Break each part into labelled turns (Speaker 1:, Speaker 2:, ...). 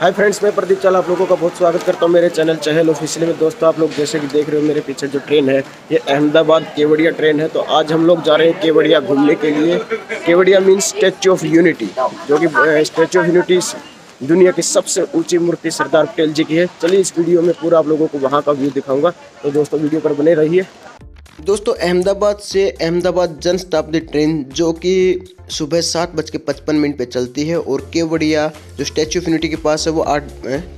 Speaker 1: Hi friends, मैं प्रदीप चाल आप लोगों का बहुत स्वागत करता हूं मेरे चैनल चहल ऑफिशियल में। दोस्तों, आप लोग जैसे कि देख रहे हो मेरे पीछे जो ट्रेन है ये अहमदाबाद केवड़िया ट्रेन है। तो आज हम लोग जा रहे हैं केवड़िया घूमने के लिए। Kevadia means statue of unity, जो कि स्टैच्यू ऑफ यूनिटी दुनिया की सबसे ऊंची मूर्ति सरदार पटेल जी की है। चलिए इस वीडियो में पूरा आप लोगों को वहाँ का व्यू दिखाऊंगा, तो दोस्तों वीडियो पर बने रहिए। दोस्तों, अहमदाबाद से अहमदाबाद जन शताब्दी ट्रेन जो कि सुबह 7:55 पे चलती है और केवड़िया जो स्टैच्यू ऑफ यूनिटी के पास है वो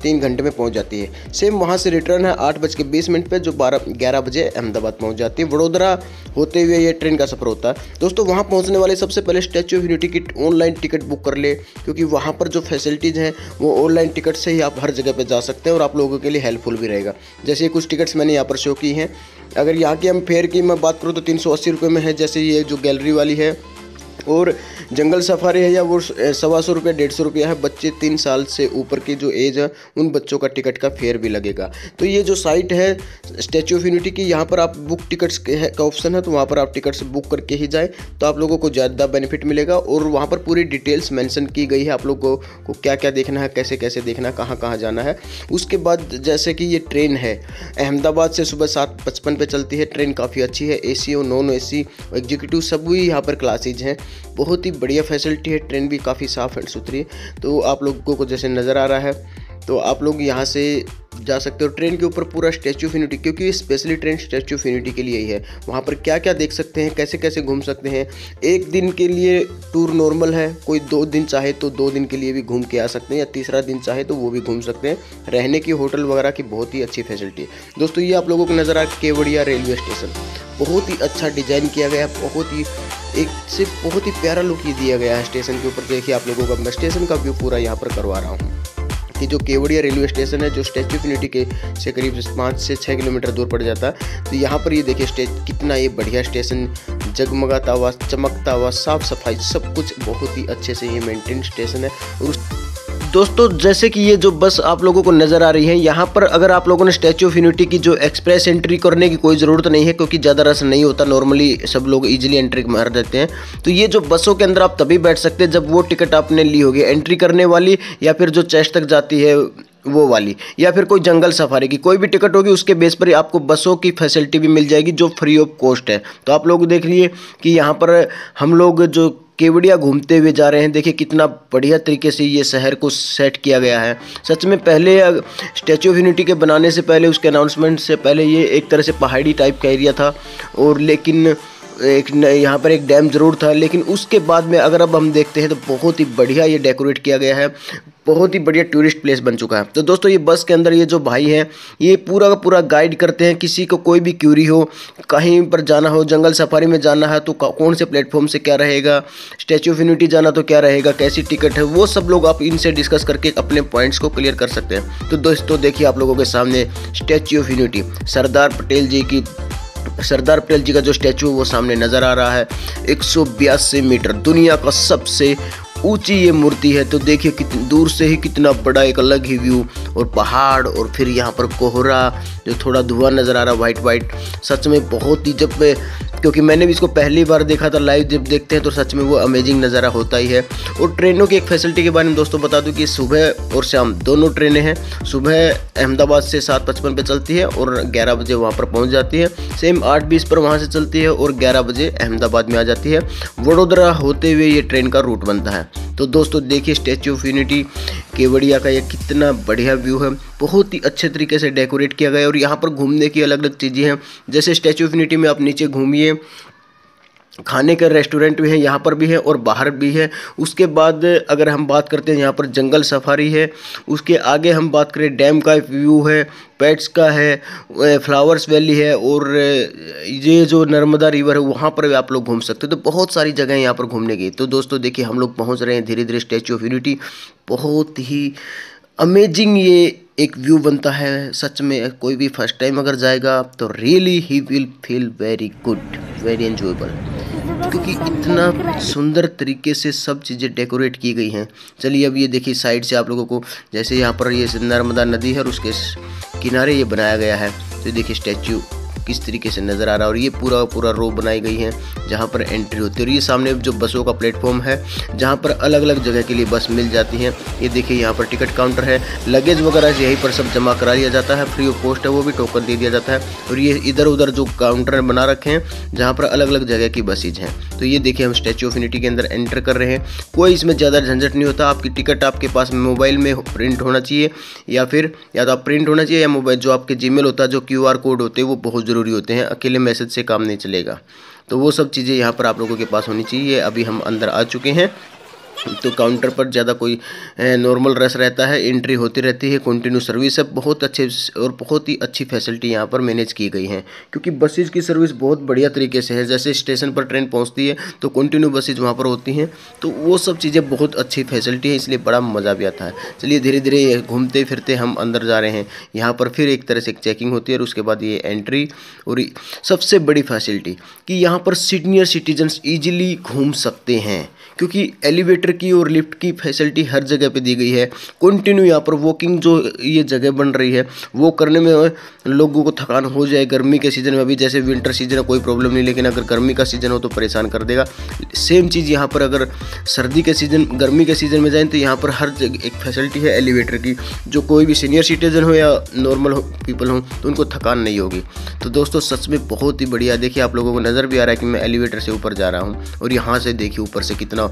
Speaker 1: 3 घंटे में पहुंच जाती है। सेम वहां से रिटर्न है 8:20 पे जो 11 बजे अहमदाबाद पहुंच जाती है। वडोदरा होते हुए ये ट्रेन का सफ़र होता है। दोस्तों, वहां पहुंचने वाले सबसे पहले स्टैच्यू ऑफ यूनिटी की ऑनलाइन टिकट बुक कर ले, क्योंकि वहाँ पर जो फैसिलिटीज़ हैं वो ऑनलाइन टिकट से ही आप हर जगह पर जा सकते हैं और आप लोगों के लिए हेल्पफुल भी रहेगा। जैसे कुछ टिकट्स मैंने यहाँ पर शो की हैं। अगर यहाँ की हम फेयर की मैं बात करूँ तो 380 रुपये में है, जैसे ये जो गैलरी वाली है, और जंगल सफारी है या वो 125 रुपये 150 रुपया है। बच्चे 3 साल से ऊपर की जो एज है उन बच्चों का टिकट का फेयर भी लगेगा। तो ये जो साइट है स्टैच्यू ऑफ यूनिटी की, यहाँ पर आप बुक टिकट्स का ऑप्शन है, तो वहाँ पर आप टिकट्स बुक करके ही जाएँ तो आप लोगों को ज़्यादा बेनिफिट मिलेगा। और वहाँ पर पूरी डिटेल्स मेंशन की गई है, आप लोगों को क्या क्या देखना है, कैसे कैसे देखना है, कहाँ कहाँ जाना है। उसके बाद जैसे कि ये ट्रेन है अहमदाबाद से सुबह 7:55 पे चलती है। ट्रेन काफ़ी अच्छी है, AC और नॉन AC एग्जीक्यूटिव सभी यहाँ पर क्लासेज हैं। बहुत ही बढ़िया फैसिलिटी है, ट्रेन भी काफ़ी साफ़ एंड सुथरी है। तो आप लोगों को जैसे नज़र आ रहा है तो आप लोग यहाँ से जा सकते हो। ट्रेन के ऊपर पूरा स्टैच्यू ऑफ यूनिटी, क्योंकि ये specially train statue of unity के लिए ही है। वहाँ पर क्या क्या देख सकते हैं, कैसे कैसे घूम सकते हैं। एक दिन के लिए टूर नॉर्मल है, कोई 2 दिन चाहे तो 2 दिन के लिए भी घूम के आ सकते हैं, या तीसरा दिन चाहे तो वो भी घूम सकते हैं। रहने की होटल वगैरह की बहुत ही अच्छी फैसिलिटी है। दोस्तों, ये आप लोगों को नज़र आ केवड़िया रेलवे स्टेशन, बहुत ही अच्छा डिज़ाइन किया गया है, बहुत ही प्यारा लुक ये दिया गया है स्टेशन के ऊपर। देखिए आप लोगों का मैं स्टेशन का व्यू पूरा यहाँ पर करवा रहा हूँ कि जो केवड़िया रेलवे स्टेशन है जो स्टैच्यू ऑफ यूनिटी के से करीब 5 से 6 किलोमीटर दूर पड़ जाता है। तो यहाँ पर ये देखिए कितना ये बढ़िया स्टेशन, जगमगाता हुआ, चमकता हुआ, साफ़ सफाई, सब कुछ बहुत ही अच्छे से ये मेंटेन स्टेशन है। और दोस्तों, जैसे कि ये जो बस आप लोगों को नज़र आ रही है, यहाँ पर अगर आप लोगों ने स्टैच्यू ऑफ यूनिटी की जो एक्सप्रेस एंट्री करने की कोई ज़रूरत नहीं है, क्योंकि ज़्यादा रश नहीं होता, नॉर्मली सब लोग इजीली एंट्री मार देते हैं। तो ये जो बसों के अंदर आप तभी बैठ सकते हैं जब वो टिकट आपने ली होगी एंट्री करने वाली, या फिर जो चेस्ट तक जाती है वो वाली, या फिर कोई जंगल सफारी की, कोई भी टिकट होगी उसके बेस पर आपको बसों की फैसिलिटी भी मिल जाएगी जो फ्री ऑफ कॉस्ट है। तो आप लोग देख लिए कि यहाँ पर हम लोग जो केवड़िया घूमते हुए जा रहे हैं। देखिए कितना बढ़िया तरीके से ये शहर को सेट किया गया है। सच में पहले स्टैच्यू ऑफ यूनिटी के बनाने से पहले, उसके अनाउंसमेंट से पहले, ये एक तरह से पहाड़ी टाइप का एरिया था, और लेकिन यहाँ पर एक डैम ज़रूर था। लेकिन उसके बाद में अगर अब हम देखते हैं तो बहुत ही बढ़िया ये डेकोरेट किया गया है, बहुत ही बढ़िया टूरिस्ट प्लेस बन चुका है। तो दोस्तों, ये बस के अंदर ये जो भाई हैं ये पूरा का पूरा गाइड करते हैं। किसी को कोई भी क्यूरी हो, कहीं पर जाना हो, जंगल सफारी में जाना है तो कौन से प्लेटफॉर्म से क्या रहेगा, स्टैच्यू ऑफ यूनिटी जाना तो क्या रहेगा, कैसी टिकट है, वो सब लोग आप इनसे डिस्कस करके अपने पॉइंट्स को क्लियर कर सकते हैं। तो दोस्तों देखिए आप लोगों के सामने statue of unity, Sardar Patel जी का जो स्टैचू वो सामने नज़र आ रहा है। 182 मीटर, दुनिया का सबसे ऊंची ये मूर्ति है। तो देखिए कितनी दूर से ही कितना बड़ा एक अलग ही व्यू, और पहाड़, और फिर यहाँ पर कोहरा, जो थोड़ा धुआं नज़र आ रहा है वाइट। सच में बहुत ही, क्योंकि मैंने भी इसको पहली बार देखा था लाइव, जब देखते हैं तो सच में वो अमेजिंग नज़ारा होता ही है। और ट्रेनों की एक फैसिलिटी के बारे में दोस्तों बता दूं कि सुबह और शाम दोनों ट्रेनें हैं। सुबह अहमदाबाद से 7:55 पे चलती है और 11 बजे वहाँ पर पहुँच जाती है। सेम 8:20 पर वहाँ से चलती है और 11 बजे अहमदाबाद में आ जाती है। वडोदरा होते हुए ये ट्रेन का रूट बनता है। तो दोस्तों देखिए स्टैच्यू ऑफ यूनिटी केवड़िया का ये कितना बढ़िया व्यू है, बहुत ही अच्छे तरीके से डेकोरेट किया गया है। और यहाँ पर घूमने की अलग अलग चीज़ें हैं, जैसे स्टैच्यू ऑफ यूनिटी में आप नीचे घूमिए, खाने का रेस्टोरेंट भी है, यहाँ पर भी है और बाहर भी है। उसके बाद अगर हम बात करते हैं यहाँ पर जंगल सफारी है। उसके आगे हम बात करें डैम का व्यू है, पेट्स का है, फ्लावर्स वैली है, और ये जो नर्मदा रिवर है वहाँ पर भी आप लोग घूम सकते हो। तो बहुत सारी जगह यहाँ पर घूमने की। तो दोस्तों देखिए हम लोग पहुँच रहे हैं धीरे धीरे स्टैच्यू ऑफ यूनिटी। बहुत ही अमेजिंग ये एक व्यू बनता है। सच में कोई भी फर्स्ट टाइम अगर जाएगा तो really he will feel very good, very enjoyable, क्योंकि इतना सुंदर तरीके से सब चीज़ें डेकोरेट की गई हैं। चलिए अब ये देखिए साइड से आप लोगों को, जैसे यहाँ पर ये नर्मदा नदी है और उसके किनारे ये बनाया गया है। तो देखिए स्टैच्यू
Speaker 2: किस तरीके से नज़र आ रहा है। और ये पूरा रो बनाई गई है जहाँ पर एंट्री होती है। और ये सामने जो बसों का प्लेटफॉर्म है जहाँ पर अलग अलग जगह के लिए बस मिल जाती हैं। ये देखिए यहाँ पर टिकट काउंटर है, लगेज वगैरह यहीं पर सब जमा करा लिया जाता है, फ्री ऑफ कॉस्ट है, वो भी टोकन दे दिया जाता है। और ये इधर उधर जो काउंटर बना रखे हैं जहाँ पर अलग अलग जगह की बसेज हैं। तो ये देखिए हम स्टैच्यू ऑफ यूनिटी के अंदर एंटर कर रहे हैं। कोई इसमें ज़्यादा झंझट नहीं होता। आपकी टिकट आपके पास मोबाइल में प्रिंट होना चाहिए, या तो आप प्रिंट होना चाहिए, या मोबाइल जो आपके जीमेल होता है, जो QR कोड होते हैं वो बहुत ज़रूरी होते हैं। अकेले मैसेज से काम नहीं चलेगा। तो वो सब चीज़ें यहाँ पर आप लोगों के पास होनी चाहिए। अभी हम अंदर आ चुके हैं। तो काउंटर पर ज़्यादा कोई नॉर्मल रश रहता है, एंट्री होती रहती है, कंटिन्यू सर्विस है। बहुत अच्छे और बहुत ही अच्छी फैसिलिटी यहाँ पर मैनेज की गई है, क्योंकि बसेज की सर्विस बहुत बढ़िया तरीके से है। जैसे स्टेशन पर ट्रेन पहुँचती है तो कंटिन्यू बसेज वहाँ पर होती हैं। तो वो सब चीज़ें बहुत अच्छी फैसिलिटी है, इसलिए बड़ा मज़ा भी आता है। चलिए धीरे धीरे घूमते फिरते हम अंदर जा रहे हैं। यहाँ पर फिर एक तरह से एक चेकिंग होती है और उसके बाद ये एंट्री। और सबसे बड़ी फैसिलिटी कि यहाँ पर सीनियर सिटीजन्स ईजिली घूम सकते हैं, क्योंकि एलिवेटर की और लिफ्ट की फैसिलिटी हर जगह पे दी गई है। कंटिन्यू यहाँ पर वॉकिंग जो ये जगह बन रही है वो करने में लोगों को थकान हो जाए। गर्मी के सीज़न में, अभी जैसे विंटर सीजन है कोई प्रॉब्लम नहीं, लेकिन अगर गर्मी का सीज़न हो तो परेशान कर देगा। सेम चीज़ यहाँ पर अगर सर्दी के सीज़न, गर्मी के सीज़न में जाएँ तो यहाँ पर हर जगह एक फैसिलिटी है एलिवेटर की, जो कोई भी सीनियर सिटीजन हो या नॉर्मल पीपल हो तो उनको थकान नहीं होगी। तो दोस्तों सच में बहुत ही बढ़िया। देखिए आप लोगों को नज़र भी आ रहा है कि मैं एलिवेटर से ऊपर जा रहा हूँ, और यहाँ से देखिए ऊपर से कितना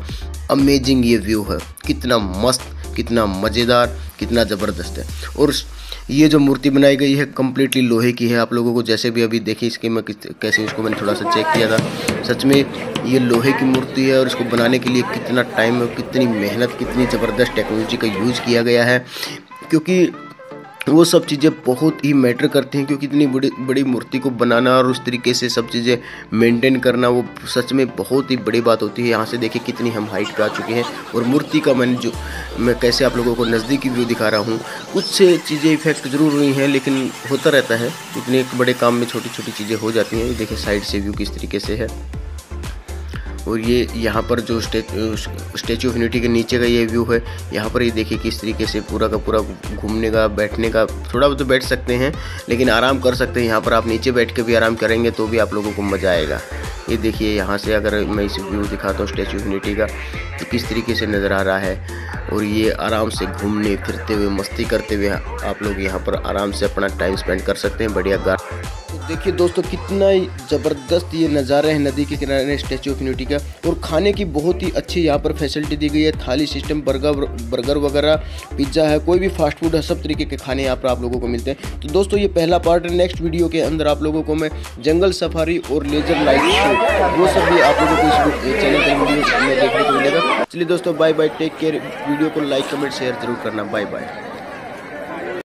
Speaker 2: अमेजिंग ये व्यू है, कितना मस्त, कितना मज़ेदार, कितना ज़बरदस्त है। और ये जो मूर्ति बनाई गई है कम्प्लीटली लोहे की है। आप लोगों को जैसे भी अभी देखिए इसके मैं कैसे इसको मैंने थोड़ा सा चेक किया था, सच में ये लोहे की मूर्ति है। और इसको बनाने के लिए कितना टाइम और कितनी मेहनत, कितनी ज़बरदस्त टेक्नोलॉजी का यूज़ किया गया है, क्योंकि वो सब चीज़ें बहुत ही मैटर करती हैं। क्योंकि इतनी बड़ी मूर्ति को बनाना और उस तरीके से सब चीज़ें मेंटेन करना, वो सच में बहुत ही बड़ी बात होती है। यहाँ से देखिए कितनी हम हाइट पे आ चुके हैं। और मूर्ति का मैं कैसे आप लोगों को नज़दीकी व्यू दिखा रहा हूँ। कुछ से चीज़ें इफेक्ट ज़रूर हुई हैं, लेकिन होता रहता है, इतने एक बड़े काम में छोटी छोटी चीज़ें हो जाती हैं। देखिए साइड से व्यू किस तरीके से है। और ये यहाँ पर जो स्टैच्यू ऑफ यूनिटी के नीचे का ये व्यू है, यहाँ पर ये देखिए किस तरीके से पूरा का पूरा घूमने का, बैठने का, थोड़ा तो बैठ सकते हैं लेकिन आराम कर सकते हैं। यहाँ पर आप नीचे बैठ के भी आराम करेंगे तो भी आप लोगों को मज़ा आएगा। ये देखिए यहाँ से अगर मैं इस व्यू दिखाता हूँ स्टैच्यू ऑफ यूनिटी का, तो किस तरीके से नज़र आ रहा है। और ये आराम से घूमने फिरते हुए, मस्ती करते हुए आप लोग यहाँ पर आराम से अपना टाइम स्पेंड कर सकते हैं। बढ़िया तो देखिए दोस्तों कितना ज़बरदस्त ये नज़ारा है नदी के किनारे स्टैच्यू ऑफ यूनिटी का। और खाने की बहुत ही अच्छी यहाँ पर फैसिलिटी दी गई है। थाली सिस्टम, बर्गर वगैरह, पिज्ज़ा है, कोई भी फास्ट फूड है, सब तरीके के खाने यहाँ पर आप लोगों को मिलते हैं। तो दोस्तों ये पहला पार्ट है। नेक्स्ट वीडियो के अंदर आप लोगों को मैं जंगल सफारी और लेजर लाइट शो, वो सब भी आप लोगों को इस चैनल पर वीडियो में देखने को मिलेगा। चलिए दोस्तों bye bye, take care. Video को लाइक कमेंट शेयर जरूर करना। Bye bye.